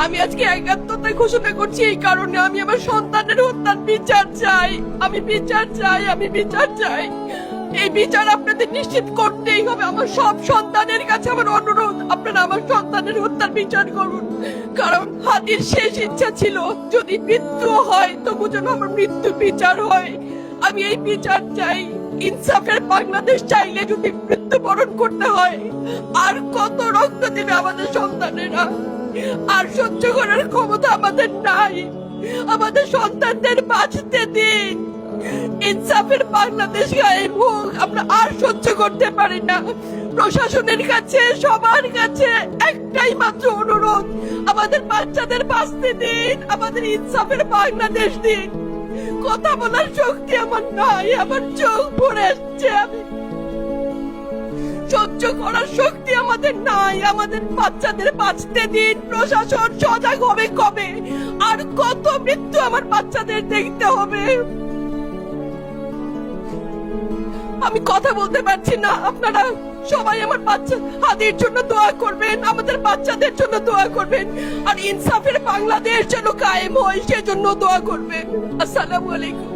আমি আজকে একাত্মতা ঘোষণা করছি এই কারণে, আমি আমার সন্তানের হত্যার বিচার চাই। আমি বিচার চাই, আমি বিচার চাই। এই বিচার আপনাদের নিশ্চিত করতেই হবে। আমার সব সন্তানের কাছে আমার অনুরোধ, আপনারা আমার সন্তানের হত্যার বিচার করুন। কারণ হাদির শেষ ইচ্ছা ছিল যদি মৃত্যু হয় তবু যেন আমার মৃত্যু বিচার হয়। আমি এই বিচার চাই। ইনসাফের বাংলাদেশ চাইলে যদি মৃত্যুবরণ করতে হয়, আর কত রক্ত দেবে আমাদের সন্তানেরা? আর সহ্য করার ক্ষমতা আমাদের নাই। আমাদের সন্তানদের বাঁচতে দিন। ইনসাফের বাংলাদেশ গায়েব হোক। আমরা আর সহ্য করতে পারি না। প্রশাসনের কাছে, সবার কাছে একটাই মাত্র অনুরোধ, আমাদের বাচ্চাদের বাঁচতে দিন, আমাদের ইনসাফের বাংলাদেশ দিন। কথা বলার শক্তি আমার নাই, আমার চোখ ভরে আসছে। আমি সহ্য করার শক্তি আমাদের নাই। আমাদের বাচ্চাদের বাঁচতে দিন। প্রশাসন সজাগ হবে কবে? আর কত মৃত্যু আমার বাচ্চাদের দেখতে হবে? আমি কথা বলতে পারছি না। আপনারা সবাই আমার বাচ্চা হাদির জন্য দোয়া করবেন, আমাদের বাচ্চাদের জন্য দোয়া করবেন, আর ইনসাফের বাংলাদেশ যেন কায়েম হয় সেজন্য দোয়া করবেন। আসসালামু আলাইকুম।